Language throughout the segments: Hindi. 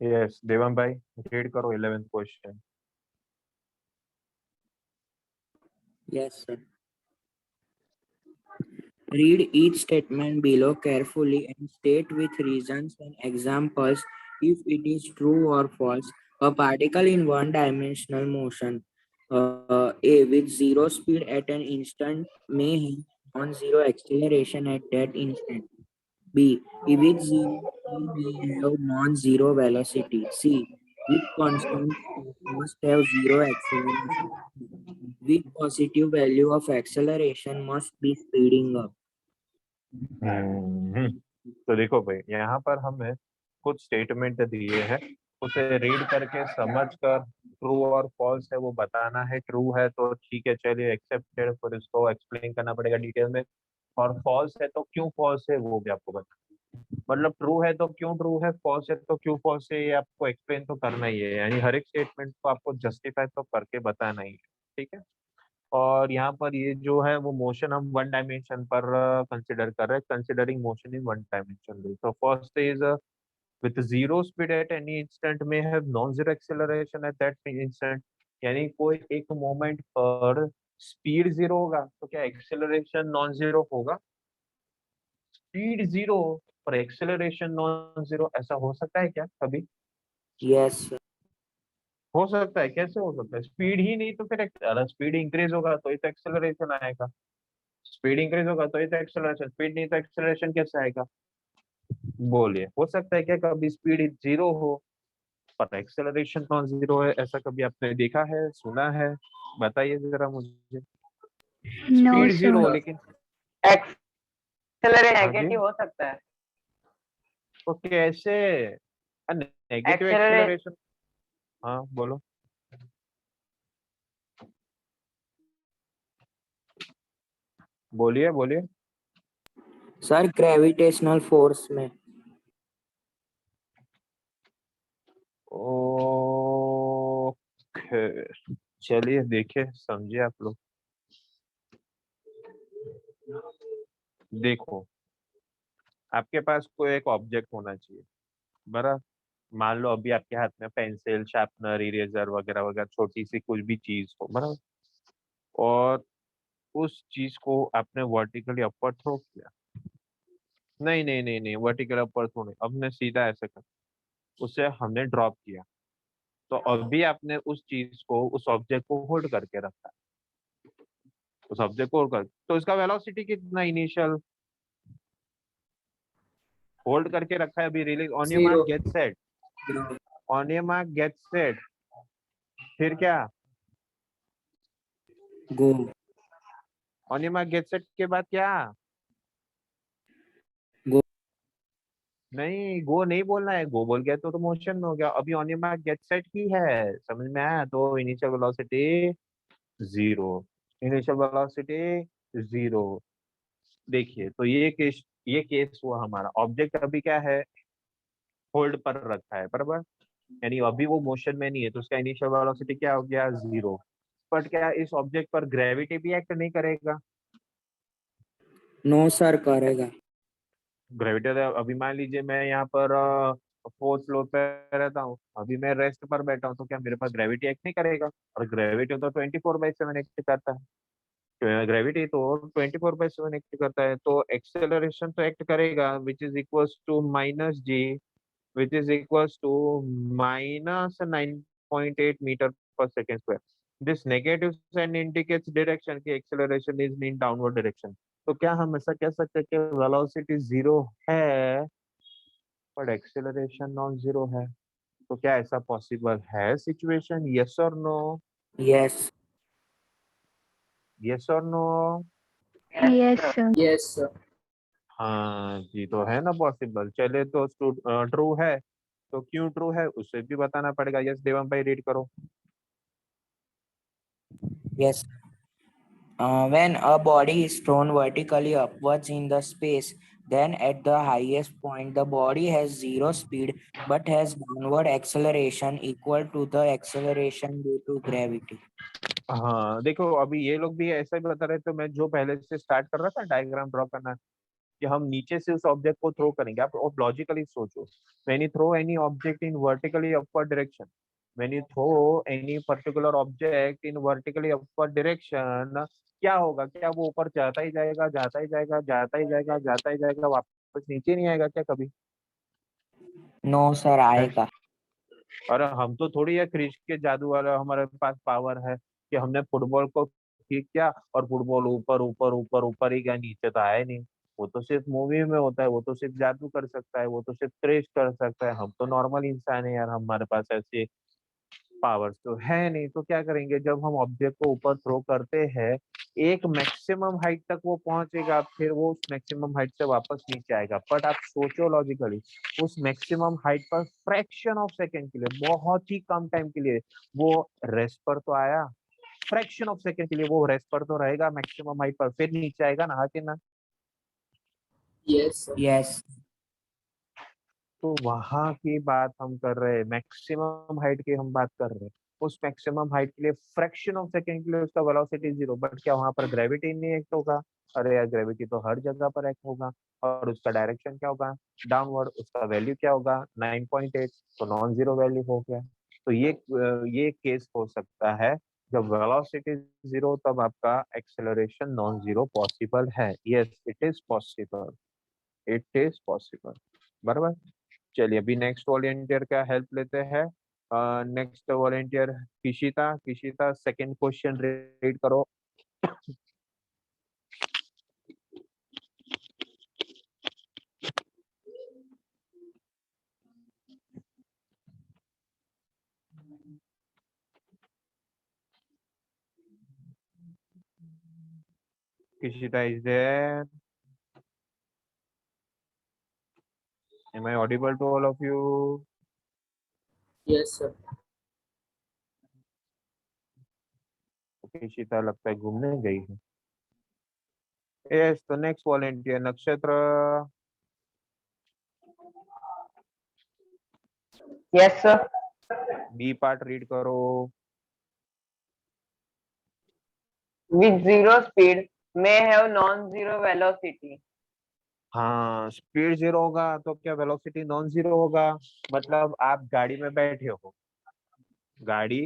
यस देवम भाई, रीड करो 11th question. Yes, sir. Read each statement below carefully and state with reasons and examples if it is true or false. A particle in one-dimensional motion, A, with zero speed at an instant may have non-zero acceleration at that instant. B, with zero speed may have non-zero velocity. C, with constant speed must have zero acceleration. With positive value of acceleration must be speeding up. हम्म, तो देखो भाई, यहाँ पर हमें कुछ स्टेटमेंट दिए हैं, उसे रीड करके समझ कर ट्रू और फॉल्स है वो बताना है। ट्रू है तो ठीक है, चलिए एक्सेप्टेड, फिर इसको एक्सप्लेन करना पड़ेगा डिटेल में। और फॉल्स है तो क्यों फॉल्स है वो भी आपको बताना, मतलब ट्रू है तो क्यों ट्रू है, फॉल्स है तो क्यों फॉल्स है, ये आपको एक्सप्लेन तो करना ही है। यानी हर एक स्टेटमेंट को आपको जस्टिफाई तो करके बताना ही है। ठीक है। और यहाँ पर ये जो है वो मोशन हम वन डायमेंशन पर कंसिडर कर रहे हैं, considering motion in one dimension. तो first is with zero speed at any instant में have non zero acceleration at that instant. यानी कोई एक मोमेंट पर स्पीड जीरो होगा तो क्या एक्सेलरेशन नॉन जीरो होगा? स्पीड जीरो पर एक्सेलरेशन नॉन जीरो, ऐसा हो सकता है क्या कभी? Yes, sir. हो सकता है? कैसे हो सकता है? स्पीड ही नहीं तो फिर अगर स्पीड इंक्रीज होगा तो ही तो एक्सेलरेशन आएगा। स्पीड इंक्रीज होगा तो ही तो एक्सेलरेशन, स्पीड नहीं तो एक्सेलरेशन कैसे आएगा? बोलिए, हो सकता है क्या कभी स्पीड जीरो हो पर एक्सेलरेशन नॉन जीरो है? ऐसा कभी आपने देखा है, सुना है? बताइए जरा मुझे। No speed zero sir. लेकिन एक्सेलरेट हाँ जी, नेगेटिव हो सकता है। तो कैसे? Negative accelerate acceleration? हाँ बोलो। बोलिए बोलिए। सर ग्रेविटेशनल फोर्स में। ओके, चलिए देखिए, समझिए आप लोग। देखो, आपके पास कोई एक ऑब्जेक्ट होना चाहिए, बराबर। मान लो अभी आपके हाथ में पेंसिल, शार्पनर, इरेजर वगैरह वगैरह छोटी सी कुछ भी चीज हो, बराबर। और उस चीज को आपने वर्टिकली अपर थ्रो किया। नहीं नहीं नहीं नहीं, वर्टिकल अपर थ्रो नहीं, अब ने सीधा ऐसे कर, उसे हमने ड्रॉप किया। तो अभी आपने उस चीज को, उस ऑब्जेक्ट को होल्ड करके रखा है। उस ऑब्जेक्ट को होल्ड कर, तो इसका वेलोसिटी कितना इनिशियल? होल्ड करके रखा है अभी, release on your mark Zero. Get set. On your mark get set, फिर क्या? Go. On your mark get set के बाद क्या? Go. नहीं, गो नहीं बोलना है, गो बोल गया तो मोशन में हो गया। अभी on your mark get set की है, समझ में आया? तो initial velocity zero, initial velocity zero. देखिए, तो ये केस हुआ हमारा। ऑब्जेक्ट अभी क्या है? होल्ड पर रखा है, बराबर। यानी अभी वो मोशन में नहीं है, तो उसका इनिशियल वेलोसिटी क्या हो गया? जीरो। बट क्या इस ऑब्जेक्ट पर ग्रेविटी भी एक्ट नहीं करेगा? No सर करेगा। ग्रेविटी, अभी मान लीजिए मैं यहाँ पर फोर्थ फ्लोर पे रहता हूँ, अभी मैं रेस्ट पर बैठा हूँ, तो क्या मेरे पास ग्रेविटी एक्ट नहीं करेगा? और ग्रेविटी तो 24/7 एक्ट करता है। ग्रेविटी तो 24/7 एक्ट करता है, तो एक्सेलरेशन तो एक्ट करेगा, which is equals to -g, which is equals to -9.8 metre पर second square. This negative sign indicates direction की acceleration is in downward direction। तो क्या हम ऐसा कह सकते हैं कि वेलोसिटी जीरो है पर एक्सेलरेशन नॉन जीरो है? तो क्या ऐसा पॉसिबल है सिचुएशन? यस और नो? Yes. यस और no? Yes sir. Yes sir. हाँ जी, तो है ना पॉसिबल। चले तो ट्रू है, तो क्यों ट्रू है उसे भी बताना पड़ेगा। यस देवम भाई, रीड करो। Yes. When a body is thrown vertically upwards in the space, then at the highest point, the body has zero speed but has downward acceleration equal to the acceleration due to gravity. हाँ देखो, अभी ये लोग भी ऐसा ही बता रहे थे, मैं जो पहले से स्टार्ट कर रहा था डायग्राम ड्रॉ करना, कि हम नीचे से उस ऑब्जेक्ट को थ्रो करेंगे। आप लॉजिकली सोचो, when you throw any object in vertically upward direction, when you throw any particular object in vertically upward direction, क्या होगा? क्या वो ऊपर जाता ही जाएगा, जाता ही जाएगा, जाता ही जाएगा, जाता ही जाएगा, वापस नीचे नहीं आएगा क्या कभी? नो सर, आएगा। और हम तो थोड़ी है क्रिश के जादू वाला, हमारे पास पावर है कि हमने फुटबॉल को किक किया और फुटबॉल ऊपर ऊपर ऊपर ऊपर ही गया, नीचे तो आया नहीं। वो तो सिर्फ मूवी में होता है, वो तो सिर्फ जादू कर सकता है, वो तो सिर्फ क्रिश कर सकता है। हम तो नॉर्मल इंसान है यार, हमारे पास ऐसे पावर्स तो है नहीं। तो क्या करेंगे, जब हम ऑब्जेक्ट को ऊपर थ्रो करते हैं, एक मैक्सिमम हाइट तक वो पहुंचेगा, फिर वो उस मैक्सिमम हाइट से वापस नीचे आएगा। बट आप सोचो लॉजिकली, उस मैक्सिमम हाइट पर फ्रैक्शन ऑफ सेकेंड के लिए, बहुत ही कम टाइम के लिए वो रेस्ट पर तो आया, फ्रैक्शन ऑफ सेकेंड के लिए वो रेस्ट पर तो रहेगा मैक्सिमम हाइट पर, फिर नीचे आएगा ना, हाँ कि ना? यस। तो वहां की बात हम कर रहे हैं, मैक्सिमम हाइट की हम बात कर रहे हैं। उस मैक्सिमम हाइट के लिए फ्रैक्शन ऑफ सेकंड के लिए उसका वेलोसिटी जीरो। बट क्या वहां पर ग्रेविटी नहीं एक्ट होगा? अरे यार, ग्रेविटी तो हर जगह पर एक्ट होगा। और उसका डायरेक्शन क्या होगा? डाउनवर्ड। उसका वैल्यू क्या होगा? 9.8। तो नॉन जीरो वैल्यू हो गया। तो ये केस हो सकता है जब वेलोसिटी जीरो, तब आपका एक्सेलरेशन नॉन जीरो पॉसिबल है। Yes, it is possible, it is possible. बराबर। चलिए, अभी नेक्स्ट वॉलेंटियर का हेल्प लेते हैं। Next volunteer Kishita. Kishita, second question read करो। Kishita is there? Am I audible to all of you? Yes sir. Kishita लगता है घूमने गई है। यस, तो next volunteer Nakshatra. Yes sir. B part read करो। With zero speed may have non-zero velocity. हाँ, स्पीड जीरो होगा तो क्या वेलोसिटी नॉन जीरो होगा? मतलब आप गाड़ी में बैठे हो, गाड़ी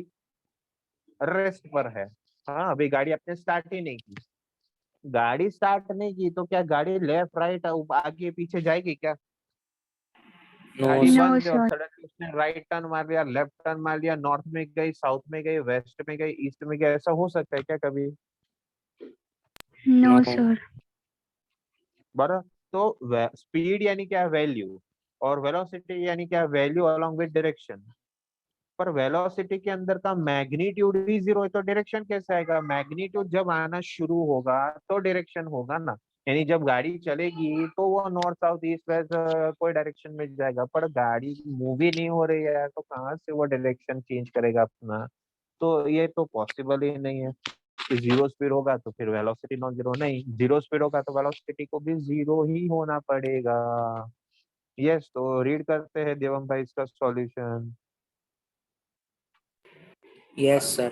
रेस्ट पर है। हाँ, अभी गाड़ी आपने स्टार्ट ही नहीं की। गाड़ी स्टार्ट नहीं की तो क्या गाड़ी लेफ्ट राइट आगे पीछे जाएगी क्या? नो गाड़ी No, बंद है और sir. सडनली उसने राइट टर्न मार लिया, लेफ्ट टर्न मार लिया, नॉर्थ में गई, साउथ में गई, वेस्ट में गई, ईस्ट में गई, ऐसा हो सकता है क्या कभी? No, no. sir. बराबर। तो स्पीड यानी क्या? वैल्यू। और वेलोसिटी यानी क्या? Value along with direction. पर वेलोसिटी के अंदर का मैग्नीट्यूड भी जीरो है, तो डायरेक्शन कैसे आएगा? मैग्नीट्यूड जब आना शुरू होगा तो डायरेक्शन होगा ना। यानी जब गाड़ी चलेगी तो वो नॉर्थ साउथ ईस्ट वेस्ट कोई डायरेक्शन में जाएगा। पर गाड़ी मूव ही नहीं हो रही है तो कहाँ से वो डायरेक्शन चेंज करेगा अपना? तो ये तो पॉसिबल ही नहीं है कि जीरो स्पीड होगा तो फिर वेलोसिटी नॉन जीरो। नहीं, जीरो स्पीड होगा तो वेलोसिटी को भी जीरो ही होना पड़ेगा। यस, तो रीड करते हैं देवम भाई इसका solution. Yes, sir.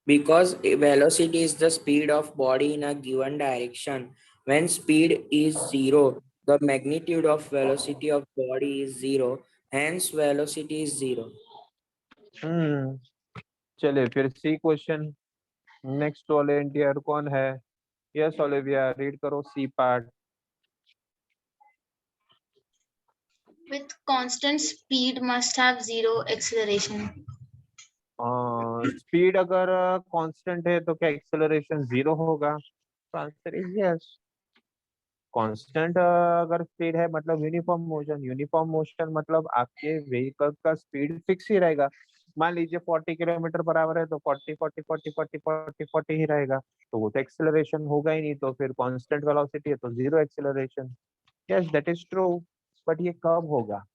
Because velocity is the speed of body in a given direction. When speed is zero, the magnitude of velocity of body is zero. Hence, velocity is zero. चलिए फिर सी क्वेश्चन। नेक्स्ट वॉलेंटियर कौन है? यस ओलिविया, रीड करो C part. With constant speed must have zero acceleration. Speed अगर कांस्टेंट है तो क्या एक्सेलरेशन जीरो होगा? तो आंसर इज यस। कांस्टेंट अगर स्पीड है मतलब यूनिफॉर्म मोशन। यूनिफॉर्म मोशन मतलब आपके व्हीकल का स्पीड फिक्स ही रहेगा। मान लीजिए 40 किलोमीटर पर आवर है तो 40 40 40 40 40 40 ही रहेगा। तो वो तो एक्सेलरेशन होगा ही नहीं, तो फिर कांस्टेंट वेलोसिटी है तो zero acceleration. Yes, that is true. But ये कब होगा?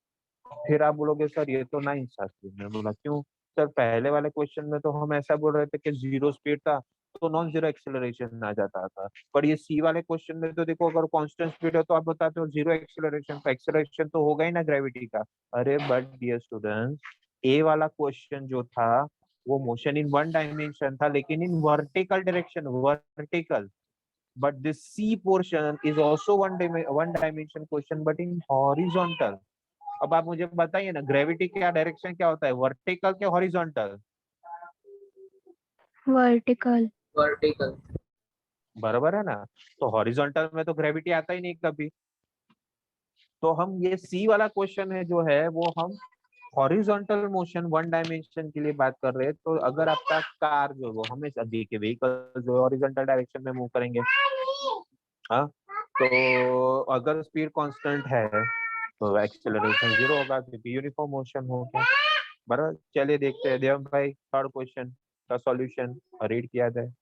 फिर आप बोलोगे सर ये तो ना इंसाफी। मैं बोला क्यों? सर पहले वाले क्वेश्चन में तो हम ऐसा बोल रहे थे कि जीरो स्पीड था तो नॉन जीरो एक्सेलरेशन आ जाता था। पर ये सी वाले क्वेश्चन में तो देखो, अगर कांस्टेंट स्पीड है तो आप बताते हो जीरो एक्सेलरेशन, तो एक्सेलरेशन तो होगा ही ना ग्रेविटी का। अरे बट डियर स्टूडेंट्स, ए वाला क्वेश्चन जो था वो मोशन इन वन डायमेंशन था, लेकिन in vertical direction. Vertical but this C portion is also one dimension question but in horizontal. अब आप मुझे बताइए ना, ग्रेविटी का डायरेक्शन क्या होता है, वर्टिकल क्या हॉरिजॉन्टल? vertical, vertical. बराबर है ना? तो हॉरिजॉन्टल में तो ग्रेविटी आता ही नहीं कभी। तो हम ये सी वाला क्वेश्चन है जो है वो हम हॉरिजॉन्टल मोशन वन डायमेंशन के लिए बात कर रहे हैं। तो अगर आपका कार जो वो हमेशा देखिए व्हीकल जो है हॉरिजॉन्टल डायरेक्शन में मूव करेंगे, हाँ, तो अगर स्पीड कांस्टेंट है तो एक्सेलरेशन जीरो होगा क्योंकि यूनिफॉर्म मोशन हो गया। बराबर, चलिए देखते हैं देवम भाई थर्ड क्वेश्चन का सॉल्यूशन रीड किया जाए।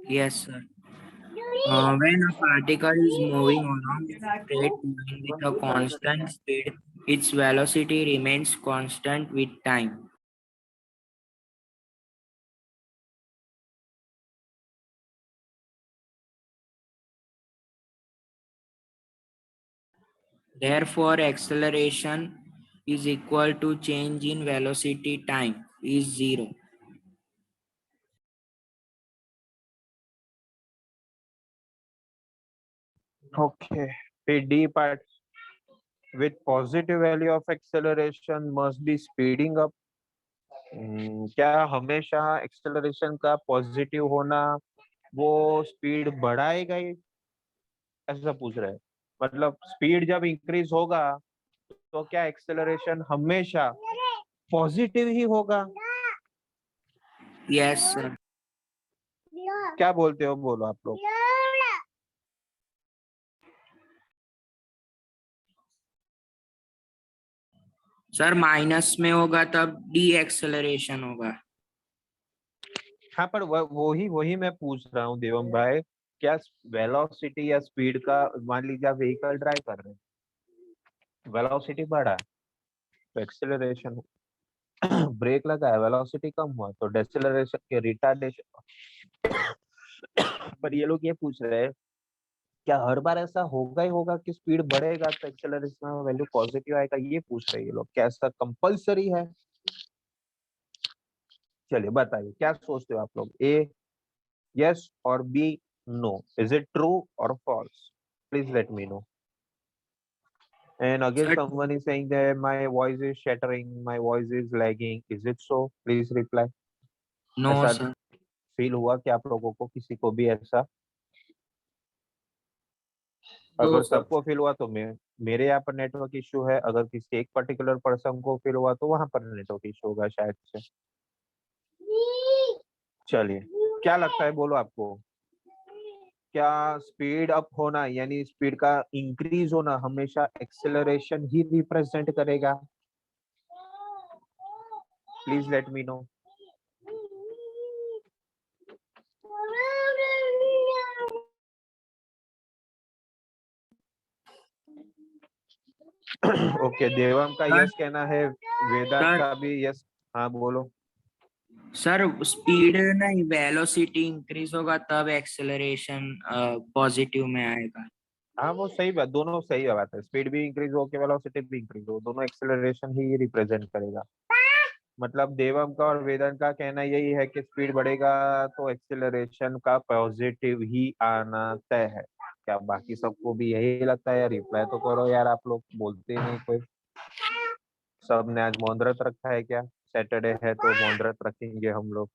Yes, sir. When a particle is moving along a straight line with a constant speed, its velocity remains constant with time. Therefore, acceleration is equal to change in velocity time is zero. Okay, फिर D part, with positive value of acceleration must be speeding up. क्या हमेशा एक्सेलरेशन का पॉजिटिव होना वो स्पीड बढ़ाएगा ही, ऐसा पूछ रहा है? मतलब स्पीड जब इंक्रीज होगा तो क्या एक्सेलरेशन हमेशा पॉजिटिव ही होगा? Yes, sir. क्या बोलते हो, बोलो आप लोग। सर माइनस में होगा तब डी एक्सेलरेशन होगा। हाँ, पर वही वही मैं पूछ रहा हूँ देवम भाई, क्या वेलोसिटी या स्पीड का, मान लीजिए आप व्हीकल ड्राइव कर रहे हैं, वेलोसिटी बढ़ा तो एक्सेलरेशन, ब्रेक लगा है वेलोसिटी कम हुआ तो डेसेलरेशन के रिटार्डेशन। पर ये लोग ये पूछ रहे हैं क्या हर बार ऐसा होगा ही होगा कि स्पीड बढ़ेगा तो एक्सेलरेशन में वैल्यू पॉजिटिव आएगा, ये पूछ रहे हैं ये लोग, क्या ऐसा कंपलसरी है? चलिए बताइए क्या सोचते हो आप लोग, ए यस और B no, is it true और false? Please let me know. And again, sir someone is saying that my voice is shattering, my voice is lagging. Is it so? Please reply. No ऐसा सर। फील हुआ कि आप लोगों को किसी को भी ऐसा? नो अगर सर। सबको फील हुआ तो मेरे यहाँ पर नेटवर्क इशू है, अगर किसी एक पर्टिकुलर पर्सन को फील हुआ तो वहां पर नेटवर्क इशू होगा शायद से। चलिए, क्या लगता है, बोलो आपको, क्या स्पीड अप होना यानी स्पीड का इंक्रीज होना हमेशा एक्सेलरेशन ही रिप्रेजेंट करेगा? Please let me know. Okay, Devam का सर यस कहना है, वेदांत सर का भी यस। हाँ बोलो। सर स्पीड नहीं वेलोसिटी इंक्रीज होगा तब एक्सेलरेशन पॉजिटिव में आएगा। हाँ वो सही बात, दोनों सही बात है, स्पीड भी इंक्रीज हो के वेलोसिटी भी इंक्रीज हो, दोनों एक्सेलरेशन ही रिप्रेजेंट करेगा। मतलब देवम का और वेदांत का कहना यही है कि स्पीड बढ़ेगा तो एक्सेलरेशन का पॉजिटिव ही आना तय है। क्या बाकी सबको भी यही लगता है? यार रिप्लाई तो करो यार, आप लोग बोलते ही नहीं कोई। सब ने आज मौन व्रत रखा है क्या? सैटरडे है तो मौन व्रत रखेंगे हम लोग।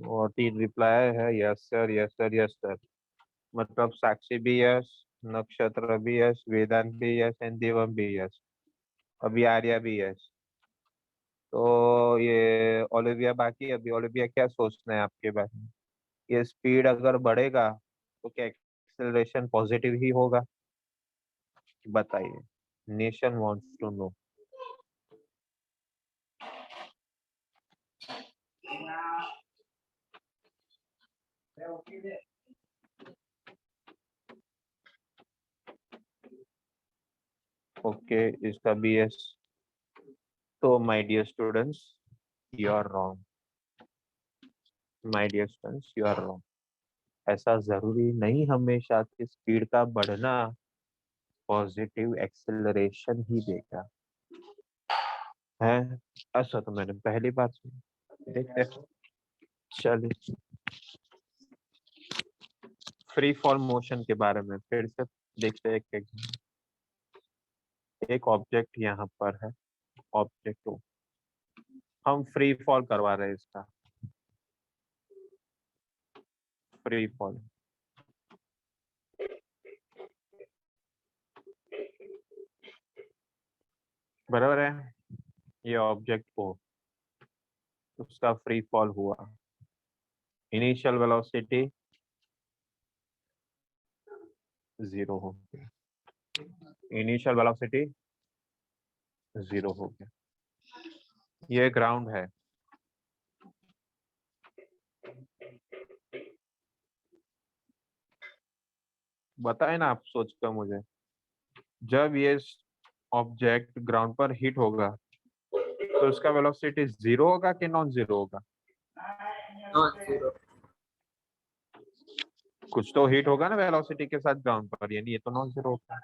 और 3 रिप्लाई है, yes sir, yes sir, yes sir. मतलब साक्षी भी यस, नक्षत्र भी यस, वेदांत भी यस एंड देवम भी यस, अभी आर्या भी यस। तो ये ओलिविया बाकी है। अभी ओलिविया क्या सोचना है आपके बारे में? ये स्पीड अगर बढ़ेगा तो क्या एक्सेलरेशन पॉजिटिव ही होगा? बताइए, nation wants to know. Okay, इसका भी यस। तो my dear students, you are wrong. My dear students, you are wrong. ऐसा जरूरी नहीं हमेशा कि स्पीड का बढ़ना पॉजिटिव एक्सेलरेशन ही देगा है। ऐसा तो मैंने पहली बार सुना। देखते हैं। चलिए, फ्री फॉल मोशन के बारे में फिर से देखते हैं। एक ऑब्जेक्ट यहाँ पर है, ऑब्जेक्ट 2। हम फ्री फॉल करवा रहे हैं इसका, फ्री फॉल। बराबर है, ये ऑब्जेक्ट O, उसका फ्री फॉल हुआ। इनिशियल वेलोसिटी 0 हो गया, इनिशियल वेलोसिटी 0 हो गया। ये ग्राउंड है। बताए ना आप सोच कर मुझे, जब ये ऑब्जेक्ट ग्राउंड पर हिट होगा तो उसका वेलोसिटी 0 होगा कि नॉन 0 होगा? Non-zero. कुछ तो हिट होगा ना वेलोसिटी के साथ ग्राउंड पर, यानी ये तो नॉन 0 होगा।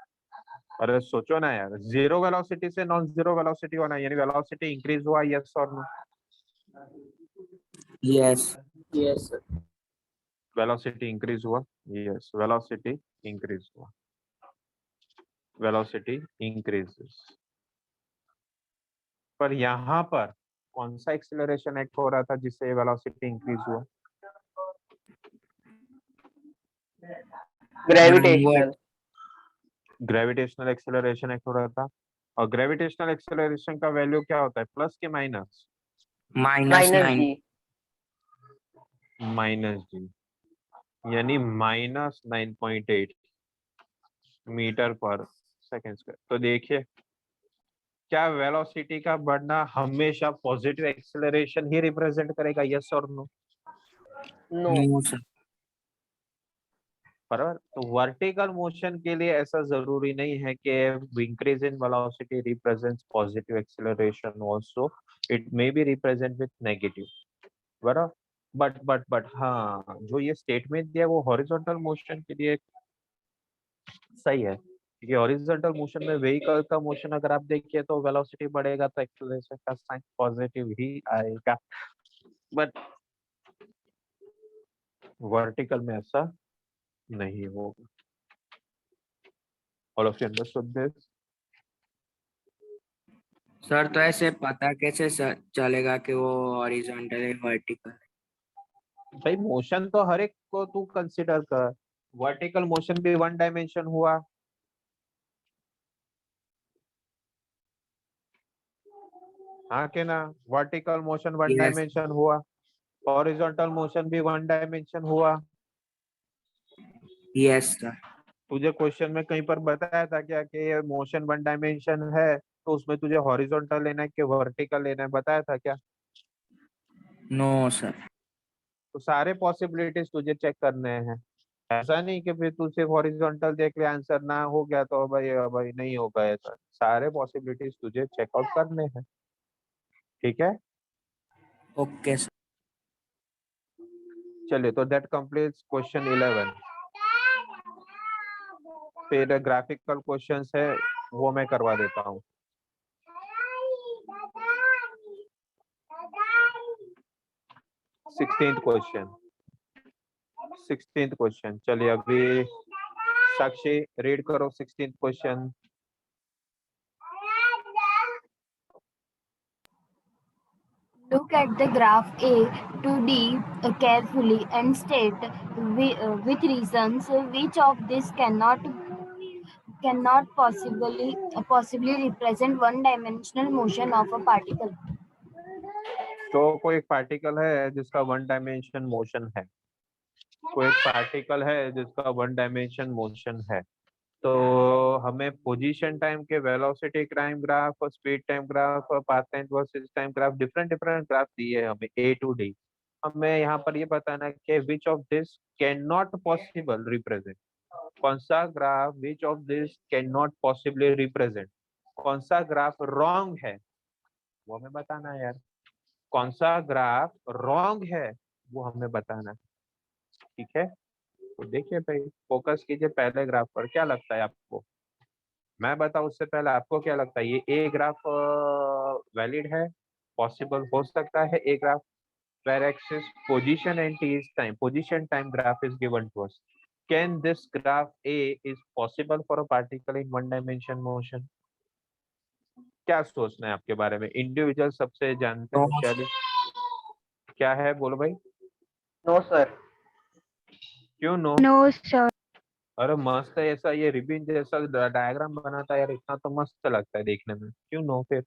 अरे सोचो ना यार, 0 वेलोसिटी से नॉन 0 वेलोसिटी होना, यानी वेलोसिटी इंक्रीज हुआ, यस और no? Yes. Yes, sir. Velocity increase हुआ, यस, वेलोसिटी इंक्रीज हुआ, वेलोसिटी इंक्रीजेस। पर यहाँ पर कौन सा एक्सेलरेशन एक्ट हो रहा था जिससे वेलोसिटी इंक्रीज हुआ? ग्रेविटेशनल। ग्रेविटेशनल एक्सेलरेशन एक्ट हो रहा था। और ग्रेविटेशनल एक्सेलरेशन का वैल्यू क्या होता है, प्लस के माइनस? Minus minus 9. जी। माइनस जी, यानी माइनस 9.8 मीटर पर सेकेंड स्क्वायर। तो देखिए, क्या वेलोसिटी का बढ़ना हमेशा पॉजिटिव एक्सेलरेशन ही रिप्रेजेंट करेगा, यस और नो? नो। No, sir. बराबर। तो वर्टिकल मोशन के लिए ऐसा जरूरी नहीं है कि increase in velocity represents positive acceleration also, it may be represent with negative. बराबर। बट हाँ, जो ये स्टेटमेंट दिया वो हॉरिजॉन्टल मोशन के लिए सही है, क्योंकि हॉरिजॉन्टल मोशन में व्हीकल का मोशन अगर आप देखिए तो वेलोसिटी बढ़ेगा तो एक्सेलरेशन का साइन पॉजिटिव ही आएगा। बट वर्टिकल में ऐसा नहीं होगा। All of you understood this? Sir, तो ऐसे पता कैसे चलेगा कि वो हॉरिजॉन्टल है वर्टिकल? भाई मोशन तो हर एक को तू कंसिडर कर, वर्टिकल मोशन भी वन डायमेंशन हुआ, हाँ के ना? Vertical motion one Yes. Dimension हुआ, हॉरिजॉन्टल मोशन भी वन डायमेंशन हुआ। Yes, sir. तुझे क्वेश्चन में कहीं पर बताया था क्या कि ये मोशन वन डायमेंशन है तो उसमें तुझे हॉरिजॉन्टल लेना है कि वर्टिकल लेना है, बताया था क्या? No, sir. तो सारे पॉसिबिलिटीज तुझे चेक करने हैं। ऐसा नहीं कि फिर तू सिर्फ हॉरिजॉन्टल देख ले, आंसर ना हो गया तो भाई नहीं होगा, ऐसा सारे पॉसिबिलिटीज तुझे चेकआउट करने हैं। ठीक है, Okay, sir. चलिए, तो दैट कंप्लीट्स क्वेश्चन 11। फिर ग्राफिकल क्वेश्चंस है वो मैं करवा देता हूँ। सिक्सटींथ क्वेश्चन, चलिए अभी साक्षी रीड करो 16th question. Look at the graph A to D carefully and state with reasons which of this cannot possibly represent one-dimensional motion of a particle. तो कोई एक पार्टिकल है जिसका वन डायमेंशन मोशन है, कोई एक पार्टिकल है जिसका वन डायमेंशन मोशन है। तो हमें पोजीशन टाइम के वेलोसिटी टाइम ग्राफ और स्पीड टाइम ग्राफ और path time versus time graph, different different graph दिए हमें A to D। हमें यहाँ पर ये बताना है कि which of this can not possible represent, कौन सा graph which of this can not possibly represent, कौन सा ग्राफ रॉन्ग है वो हमें बताना है यार, कौन सा ग्राफ रॉन्ग है वो हमें बताना है। ठीक है, तो देखिए भाई, फोकस कीजिए पहले ग्राफ पर। क्या लगता है आपको, मैं बताऊं उससे पहले आपको क्या लगता है, ये ए ग्राफ वैलिड है, पॉसिबल हो सकता है a graph where x is position and t is time, position time graph is given to us, can this graph A is possible for a particle in one dimension motion? क्या सोचना है आपके बारे में, इंडिविजुअल सबसे जानते हैं No, होशियारी, क्या है बोलो भाई, नो सर। क्यों नो? No, sir. अरे मस्त है, ऐसा ये रिबिन जैसा डायग्राम बनाता है यार, इतना तो मस्त लगता है देखने में, क्यों नो? फिर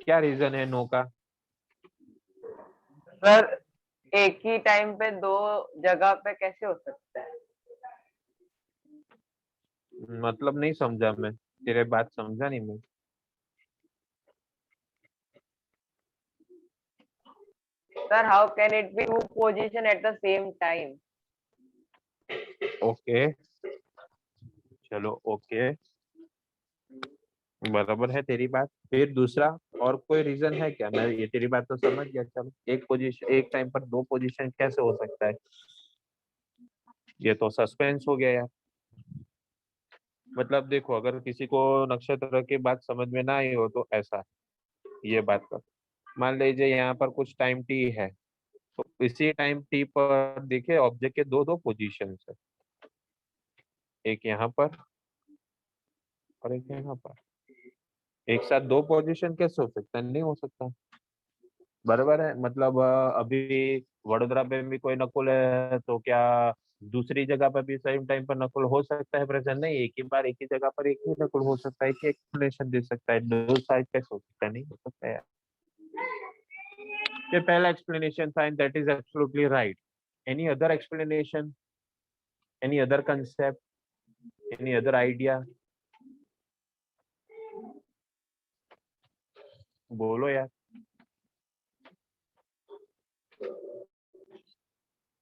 क्या रीजन है नो का? सर एक ही टाइम पे दो जगह पे कैसे हो सकता है? मतलब नहीं समझा मैं, तेरे बात समझा नहीं मैं। Sir how can it be move position at the same time? Okay, चलो ओके, बराबर है तेरी बात। फिर दूसरा और कोई रीजन है क्या? मैं ये तेरी बात तो समझ गया, चलो एक पोजीशन, एक टाइम पर दो पोजीशन कैसे हो सकता है, ये तो सस्पेंस हो गया यार। मतलब देखो, अगर किसी को नक्षत्र की बात समझ में ना आई हो तो ऐसा, ये बात कर, मान लीजिए यहाँ पर कुछ टाइम टी है, तो इसी टाइम टी पर देखिए ऑब्जेक्ट के दो दो पोजीशन है, एक यहाँ पर और एक यहाँ पर, एक साथ दो पोजीशन कैसे हो सकता है? नहीं हो सकता, बराबर है। मतलब अभी वडोदरा पे भी कोई नकुल है तो क्या दूसरी जगह पर भी सेम टाइम पर नकुल हो सकता है प्रेजेंट? नहीं, एक ही बार एक ही जगह पर एक ही नकुल हो सकता है, एक ही एक्सप्लेनेशन दे सकता है, दो साइड कैसे हो सकता है? नहीं हो सकता है यार। ये पहला एक्सप्लेनेशन था, that is absolutely right. Any other explanation, any other concept, any other idea, बोलो यार।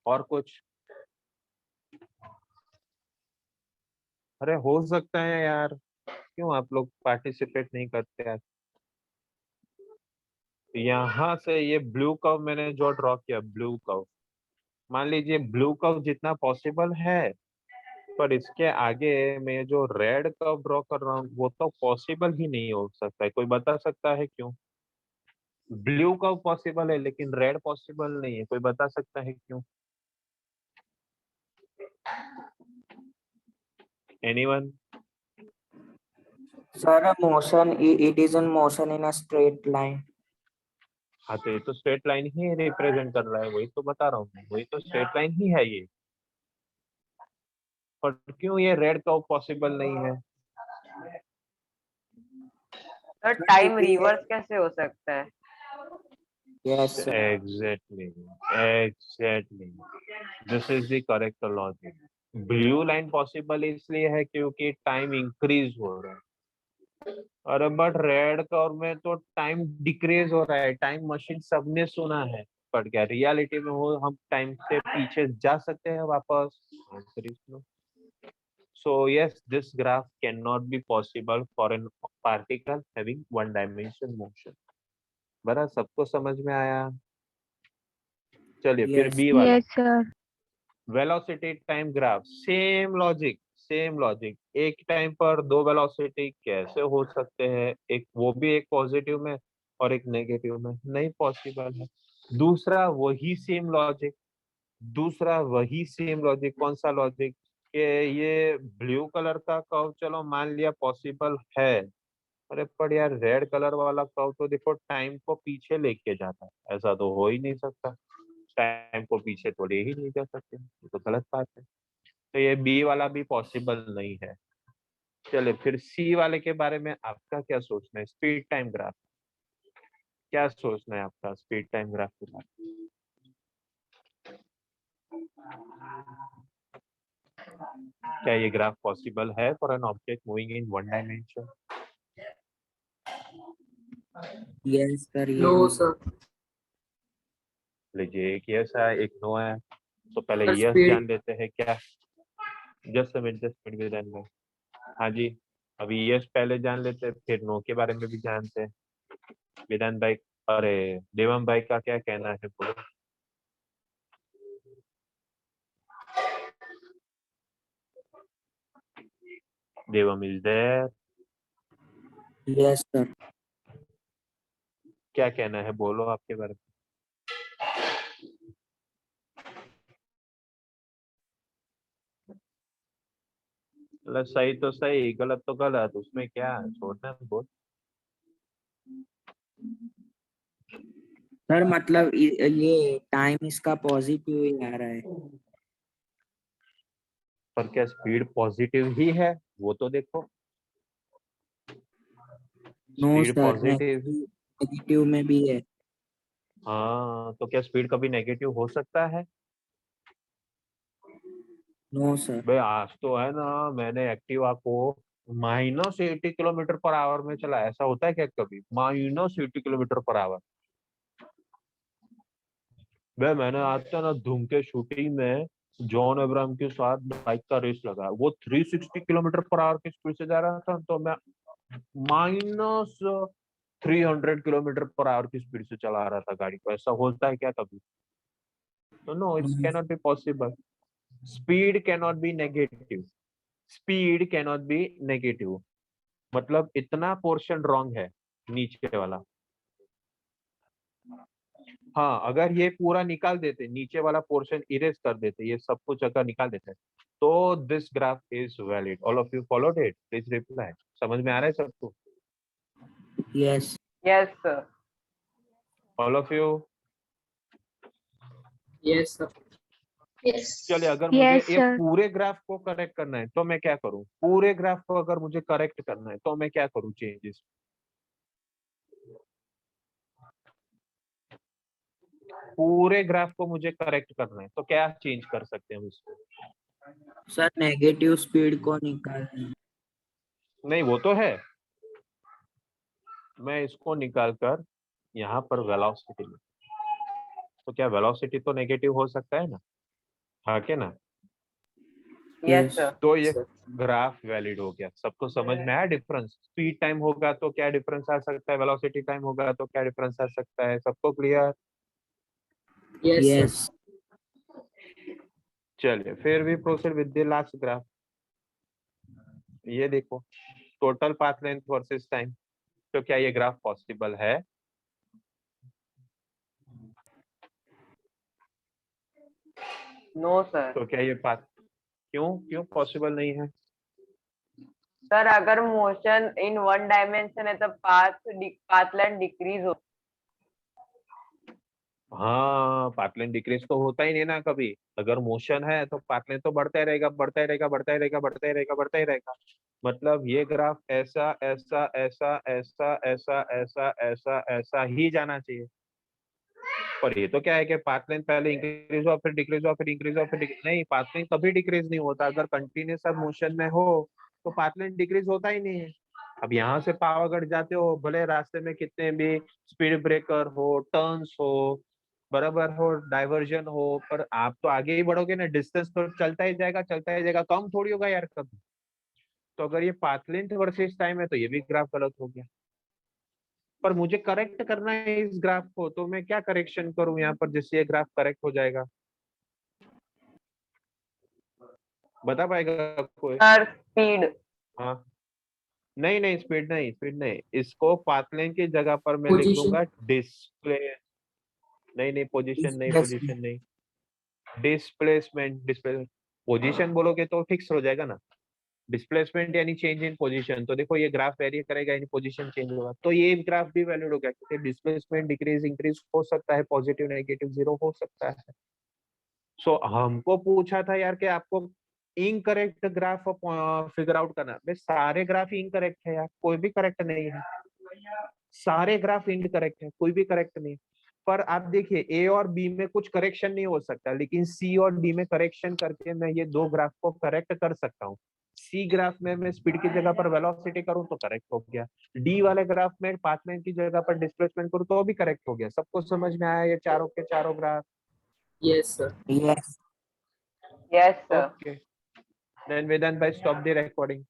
और कुछ? अरे हो सकता है यार, क्यों आप लोग पार्टिसिपेट नहीं करते यार? यहाँ से ये ब्लू कर्व मैंने जो ड्रॉ किया, ब्लू कर्व, मान लीजिए ब्लू कर्व जितना पॉसिबल है, पर इसके आगे मैं जो रेड कर्व ड्रॉ कर रहा हूँ वो तो पॉसिबल ही नहीं हो सकता है। कोई बता सकता है क्यों? ब्लू कर्व पॉसिबल है लेकिन रेड पॉसिबल नहीं है, कोई बता सकता है क्यों? Anyone? sir, a motion, it is in motion in a straight line. हाँ, तो ये तो स्ट्रेट लाइन ही रिप्रेजेंट कर रहा है, वही तो बता रहा हूँ मैं, वही तो स्ट्रेट लाइन ही है ये, पर क्यों ये रेड कर्व पॉसिबल नहीं है? सर टाइम रिवर्स कैसे हो सकता है? Yes, sir. Exactly, exactly. This is the correct logic. Blue line possible इसलिए है क्योंकि टाइम इंक्रीज हो रहा है, और बट रेड कर्व में तो टाइम डिक्रीज हो रहा है। टाइम मशीन सबने सुना है, पर क्या रियलिटी में वो हम टाइम से पीछे जा सकते हैं वापस? Answer is no. So yes, this graph cannot be possible for an particle having one dimension motion. बरा सबको समझ में आया? चलिए फिर Yes. बी वाला, Yes, sir. Velocity time graph, same logic, same logic. एक टाइम पर दो वेलोसिटी कैसे हो सकते हैं? एक वो भी एक पॉजिटिव में और एक नेगेटिव में, नहीं पॉसिबल है। दूसरा वही सेम लॉजिक, दूसरा वही सेम लॉजिक, कौन सा लॉजिक? कि ये ब्लू कलर का कर्व चलो मान लिया पॉसिबल है, अरे पर यार रेड कलर वाला कर्व तो देखो टाइम को पीछे लेके जाता है, ऐसा तो हो ही नहीं सकता, टाइम को पीछे तो ले ही नहीं जा सकते, ये तो गलत बात है। तो ये बी वाला भी पॉसिबल नहीं है। चलिए फिर सी वाले के बारे में आपका क्या सोचना है, स्पीड टाइम ग्राफ, क्या सोचना है आपका स्पीड टाइम ग्राफ के बारे में? क्या ये ग्राफ पॉसिबल है for an object moving in one dimension? Yes, sir. No, Yes. sir. लीजिए एक यस है एक नो है, तो पहले Sir, यस speed जान लेते हैं क्या। जस्ट मिनट विधान भाई। हाँ जी, अभी यस पहले जान लेते हैं फिर नो के बारे में भी जानते हैं। विधान भाई, अरे देवम भाई का क्या कहना है बोलो। देवम इज देयर। yes sir. क्या कहना है बोलो आपके बारे में। मतलब सही तो सही गलत तो गलत, उसमें क्या है, छोड़ना है, बोल। सर मतलब ये टाइम इसका पॉजिटिव ही आ रहा है। पर क्या स्पीड पॉजिटिव ही है, वो तो देखो। No speed sir, positive. Negative में भी है। हाँ तो क्या स्पीड कभी नेगेटिव हो सकता है। No sir. भाई आज तो है ना, मैंने एक्टिवा को -80 किलोमीटर पर आवर में चला, ऐसा होता है क्या कभी -80 किलोमीटर पर आवर। भाई मैंने आज तो ना धूम के शूटिंग में जॉन अब्राहम के साथ बाइक का रेस लगा, वो 360 किलोमीटर पर आवर की स्पीड से जा रहा था, तो मैं -300 किलोमीटर पर आवर की स्पीड से चला रहा था गाड़ी को। ऐसा होता है क्या कभी। तो no, it's cannot be possible. Speed cannot be negative. Speed cannot be negative, मतलब इतना पोर्शन रॉन्ग है नीचे वाला। हाँ अगर ये पूरा निकाल देते, नीचे वाला पोर्शन इरेज कर देते, ये सब कुछ अगर निकाल देते, तो this graph is valid. All of you followed it, please reply. समझ में आ रहा है सबको। Yes yes sir. All of you. Yes sir. Yes. चलिए अगर मुझे Yes, ये sir. पूरे ग्राफ को करेक्ट करना है तो मैं क्या करूं। पूरे ग्राफ को अगर मुझे करेक्ट करना है तो मैं क्या करूं चेंजेस। पूरे ग्राफ को मुझे करेक्ट करना है तो क्या चेंज कर सकते हैं हम इसको। सर नेगेटिव स्पीड को निकालना। नहीं वो तो है, मैं इसको निकाल कर यहाँ पर वेलोसिटी लूं, तो क्या वेलोसिटी तो नेगेटिव हो सकता है ना। हाँ के ना। Yes sir. तो ये ग्राफ वैलिड हो गया। सबको समझ में आया डिफरेंस। स्पीड टाइम होगा तो क्या डिफरेंस आ सकता है, वेलोसिटी टाइम होगा तो क्या डिफरेंस आ सकता है, सबको क्लियर। यस चलिए फिर भी proceed with the last graph. ये देखो, total path length versus time, तो क्या ये ग्राफ पॉसिबल है। No sir. तो क्या ये पाथ, क्यों क्यों पॉसिबल नहीं है। सर अगर मोशन इन वन डायमेंशन है तो पाथ लेंथ डिक्रीज हो। हाँ पाथ लेंथ डिक्रीज तो होता ही नहीं ना कभी। अगर मोशन है तो पाथ लेंथ तो बढ़ता ही रहेगा, बढ़ता ही रहेगा, बढ़ता ही रहेगा, बढ़ता ही रहेगा, बढ़ता ही रहेगा। मतलब ये ग्राफ ऐसा ऐसा ऐसा ऐसा ऐसा ऐसा ऐसा ऐसा ही जाना चाहिए। पर ये तो क्या है कि पाथ लेंथ पहले इंक्रीज हुआ फिर डिक्रीज हुआ फिर इंक्रीज हुआ फिर नहीं, पाथ लेंथ कभी डिक्रीज नहीं होता। अगर कंटिन्यूस आप मोशन में हो तो पाथ लेंथ डिक्रीज होता ही नहीं है। अब यहाँ से पावागढ़ जाते हो, भले रास्ते में कितने भी स्पीड ब्रेकर हो, टर्न्स हो, बराबर हो, डाइवर्जन हो, पर आप तो आगे ही बढ़ोगे ना, डिस्टेंस तो चलता ही जाएगा, चलता ही जाएगा, कम थोड़ी होगा यार कभी। तो अगर ये पाथ लेंथ वर्सेस टाइम है तो ये भी ग्राफ गलत हो गया। पर मुझे करेक्ट करना है इस ग्राफ को, तो मैं क्या करेक्शन करूं यहाँ पर जिससे ये ग्राफ करेक्ट हो जाएगा। बता पाएगा कोई। Sir speed. हाँ नहीं नहीं, स्पीड नहीं, स्पीड नहीं, इसको पाथ लेंथ की जगह पर मैं लिख पोजीशन दूंगा डिस्प्ले। नहीं नहीं, पोजीशन नहीं, पोजीशन नहीं, डिस्प्लेसमेंट। डिस्प्लेसमेंट, पोजीशन बोलोगे तो फिक्स हो जाएगा ना। डिस्प्लेसमेंट यानी चेंज इन पोजीशन, तो देखो ये ग्राफ वेरी करेगा यानी पोजीशन चेंज होगा, तो ये ग्राफ भी वैलिड हो गया क्योंकि डिस्प्लेसमेंट डिक्रीज इंक्रीज हो सकता है, पॉजिटिव नेगेटिव जीरो हो सकता है। सो हमको पूछा था यार कि आपको इनकरेक्ट ग्राफ फिगर आउट करना, भाई सारे ग्राफ इनकरेक्ट है यार, कोई भी करेक्ट नहीं है। सारे ग्राफ इनकरेक्ट है, कोई भी करेक्ट नहीं। पर आप देखिए ए और बी में कुछ करेक्शन नहीं हो सकता, लेकिन सी और डी में करेक्शन करके मैं ये दो ग्राफ को करेक्ट कर सकता हूँ। सी ग्राफ में मैं स्पीड की जगह पर वेलोसिटी करूं तो करेक्ट हो गया, डी वाले ग्राफ में पाथ लेंथ की जगह पर डिस्प्लेसमेंट करूं तो भी करेक्ट हो गया। सबको समझ में आया ये चारों के चारों graph? Yes, sir. Yes. Yes, sir. Okay. Then Vedant bhai, stop the recording.